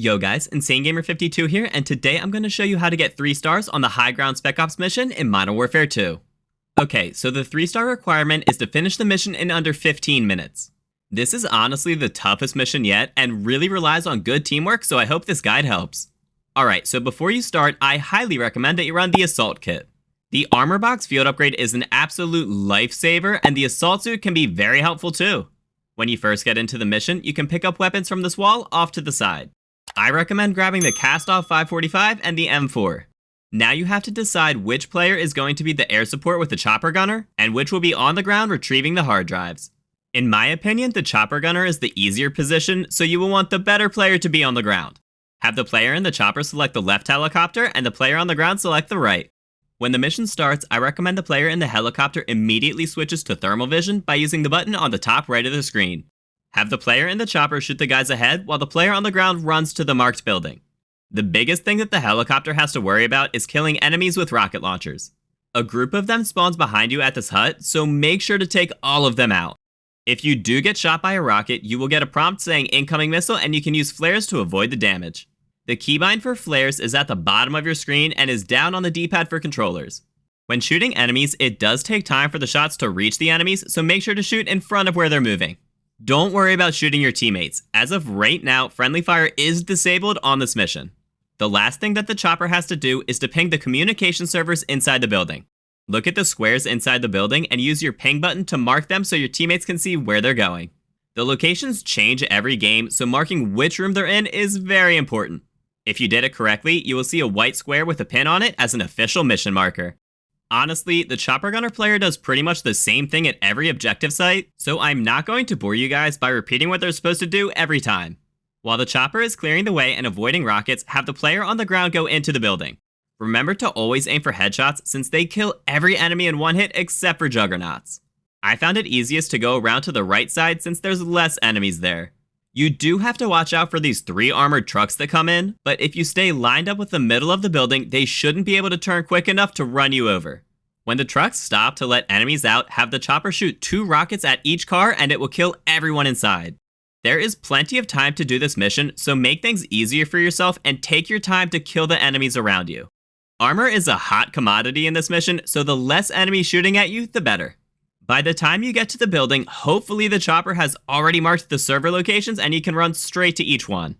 Yo guys, InsaneGamer52 here, and today I'm going to show you how to get 3 stars on the High Ground Spec Ops mission in Modern Warfare 2. Okay, so the 3-star requirement is to finish the mission in under 15 minutes. This is honestly the toughest mission yet, and really relies on good teamwork, so I hope this guide helps. Alright, so before you start, I highly recommend that you run the Assault Kit. The Armor Box field upgrade is an absolute lifesaver, and the Assault Suit can be very helpful too. When you first get into the mission, you can pick up weapons from this wall off to the side. I recommend grabbing the Cast-Off 545 and the M4. Now you have to decide which player is going to be the air support with the chopper gunner, and which will be on the ground retrieving the hard drives. In my opinion, the chopper gunner is the easier position, so you will want the better player to be on the ground. Have the player in the chopper select the left helicopter, and the player on the ground select the right. When the mission starts, I recommend the player in the helicopter immediately switches to thermal vision by using the button on the top right of the screen. Have the player in the chopper shoot the guys ahead while the player on the ground runs to the marked building. The biggest thing that the helicopter has to worry about is killing enemies with rocket launchers. A group of them spawns behind you at this hut, so make sure to take all of them out. If you do get shot by a rocket, you will get a prompt saying incoming missile, and you can use flares to avoid the damage. The keybind for flares is at the bottom of your screen and is down on the D-pad for controllers. When shooting enemies, it does take time for the shots to reach the enemies, so make sure to shoot in front of where they're moving. Don't worry about shooting your teammates. As of right now, friendly fire is disabled on this mission. The last thing that the chopper has to do is to ping the communication servers inside the building. Look at the squares inside the building and use your ping button to mark them so your teammates can see where they're going. The locations change every game, so marking which room they're in is very important. If you did it correctly, you will see a white square with a pin on it as an official mission marker. Honestly, the chopper gunner player does pretty much the same thing at every objective site, so I'm not going to bore you guys by repeating what they're supposed to do every time. While the chopper is clearing the way and avoiding rockets, have the player on the ground go into the building. Remember to always aim for headshots since they kill every enemy in one hit except for juggernauts. I found it easiest to go around to the right side since there's less enemies there. You do have to watch out for these 3 armored trucks that come in, but if you stay lined up with the middle of the building, they shouldn't be able to turn quick enough to run you over. When the trucks stop to let enemies out, have the chopper shoot 2 rockets at each car and it will kill everyone inside. There is plenty of time to do this mission, so make things easier for yourself and take your time to kill the enemies around you. Armor is a hot commodity in this mission, so the less enemies shooting at you, the better. By the time you get to the building, hopefully the chopper has already marked the server locations and you can run straight to each one.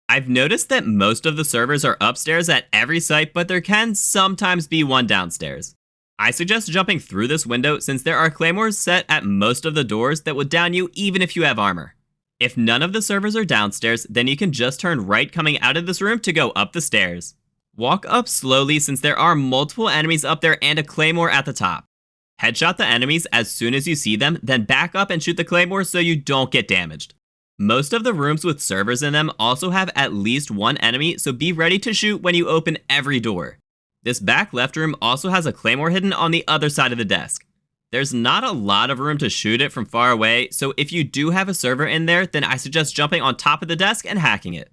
I've noticed that most of the servers are upstairs at every site, but there can sometimes be one downstairs. I suggest jumping through this window since there are claymores set at most of the doors that would down you even if you have armor. If none of the servers are downstairs, then you can just turn right coming out of this room to go up the stairs. Walk up slowly since there are multiple enemies up there and a claymore at the top. Headshot the enemies as soon as you see them, then back up and shoot the claymore so you don't get damaged. Most of the rooms with servers in them also have at least one enemy, so be ready to shoot when you open every door. This back left room also has a claymore hidden on the other side of the desk. There's not a lot of room to shoot it from far away, so if you do have a server in there, then I suggest jumping on top of the desk and hacking it.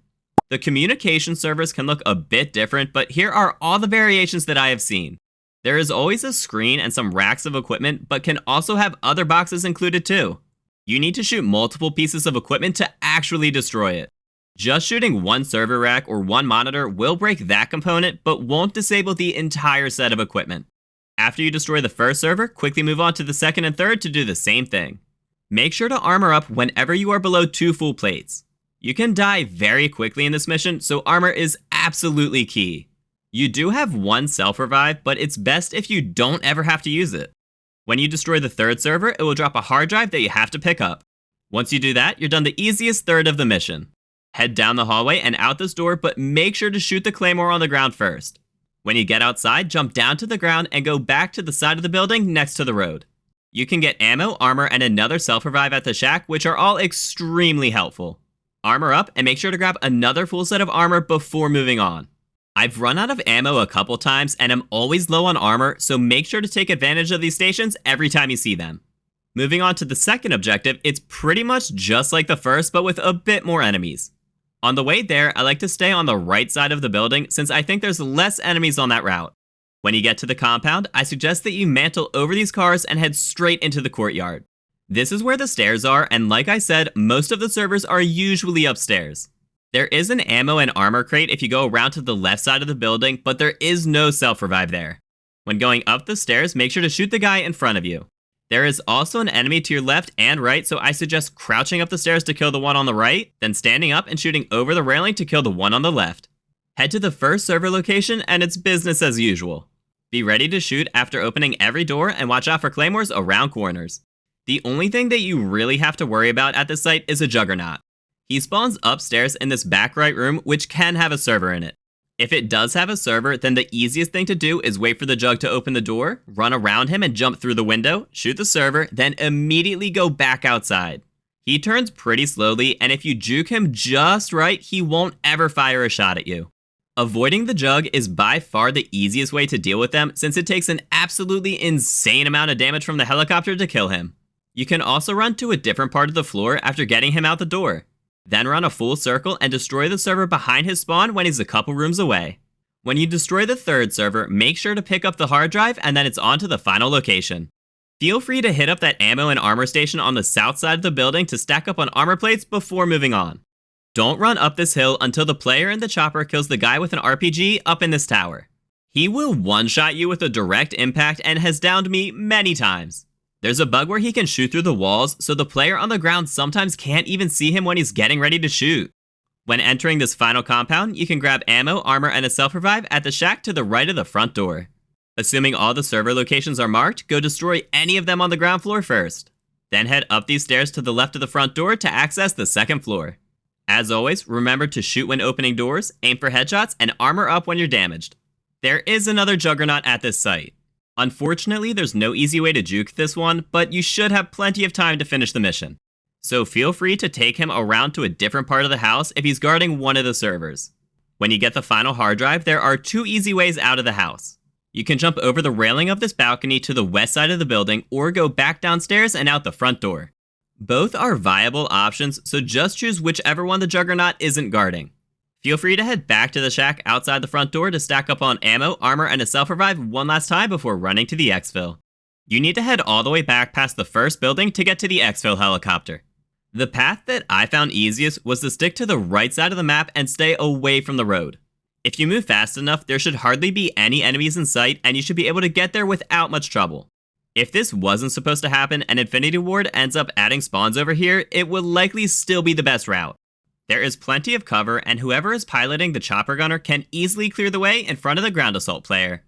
The communication servers can look a bit different, but here are all the variations that I have seen. There is always a screen and some racks of equipment, but can also have other boxes included too. You need to shoot multiple pieces of equipment to actually destroy it. Just shooting one server rack or one monitor will break that component, but won't disable the entire set of equipment. After you destroy the first server, quickly move on to the second and third to do the same thing. Make sure to armor up whenever you are below 2 full plates. You can die very quickly in this mission, so armor is absolutely key. You do have one self-revive, but it's best if you don't ever have to use it. When you destroy the third server, it will drop a hard drive that you have to pick up. Once you do that, you're done the easiest third of the mission. Head down the hallway and out this door, but make sure to shoot the claymore on the ground first. When you get outside, jump down to the ground and go back to the side of the building next to the road. You can get ammo, armor, and another self-revive at the shack, which are all extremely helpful. Armor up and make sure to grab another full set of armor before moving on. I've run out of ammo a couple times and am always low on armor, so make sure to take advantage of these stations every time you see them. Moving on to the second objective, it's pretty much just like the first, but with a bit more enemies. On the way there, I like to stay on the right side of the building since I think there's less enemies on that route. When you get to the compound, I suggest that you mantle over these cars and head straight into the courtyard. This is where the stairs are, and like I said, most of the servers are usually upstairs. There is an ammo and armor crate if you go around to the left side of the building, but there is no self-revive there. When going up the stairs, make sure to shoot the guy in front of you. There is also an enemy to your left and right, so I suggest crouching up the stairs to kill the one on the right, then standing up and shooting over the railing to kill the one on the left. Head to the first server location and it's business as usual. Be ready to shoot after opening every door and watch out for claymores around corners. The only thing that you really have to worry about at this site is a juggernaut. He spawns upstairs in this back right room, which can have a server in it. If it does have a server, then the easiest thing to do is wait for the jug to open the door, run around him and jump through the window, shoot the server, then immediately go back outside. He turns pretty slowly, and if you juke him just right, he won't ever fire a shot at you. Avoiding the jug is by far the easiest way to deal with them, since it takes an absolutely insane amount of damage from the helicopter to kill him. You can also run to a different part of the floor after getting him out the door. Then run a full circle and destroy the server behind his spawn when he's a couple rooms away. When you destroy the third server, make sure to pick up the hard drive and then it's on to the final location. Feel free to hit up that ammo and armor station on the south side of the building to stack up on armor plates before moving on. Don't run up this hill until the player in the chopper kills the guy with an RPG up in this tower. He will one-shot you with a direct impact and has downed me many times. There's a bug where he can shoot through the walls, so the player on the ground sometimes can't even see him when he's getting ready to shoot. When entering this final compound, you can grab ammo, armor, and a self-revive at the shack to the right of the front door. Assuming all the server locations are marked, go destroy any of them on the ground floor first. Then head up these stairs to the left of the front door to access the second floor. As always, remember to shoot when opening doors, aim for headshots, and armor up when you're damaged. There is another juggernaut at this site. Unfortunately, there's no easy way to juke this one, but you should have plenty of time to finish the mission. So feel free to take him around to a different part of the house if he's guarding one of the servers. When you get the final hard drive, there are two easy ways out of the house. You can jump over the railing of this balcony to the west side of the building or go back downstairs and out the front door. Both are viable options, so just choose whichever one the juggernaut isn't guarding. Feel free to head back to the shack outside the front door to stack up on ammo, armor, and a self-revive one last time before running to the Exfil. You need to head all the way back past the first building to get to the Exfil helicopter. The path that I found easiest was to stick to the right side of the map and stay away from the road. If you move fast enough, there should hardly be any enemies in sight and you should be able to get there without much trouble. If this wasn't supposed to happen and Infinity Ward ends up adding spawns over here, it will likely still be the best route. There is plenty of cover, and whoever is piloting the chopper gunner can easily clear the way in front of the ground assault player.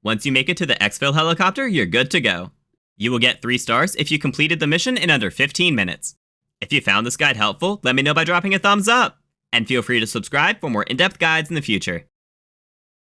Once you make it to the Exfil helicopter, you're good to go. You will get 3 stars if you completed the mission in under 15 minutes. If you found this guide helpful, let me know by dropping a thumbs up. And feel free to subscribe for more in-depth guides in the future.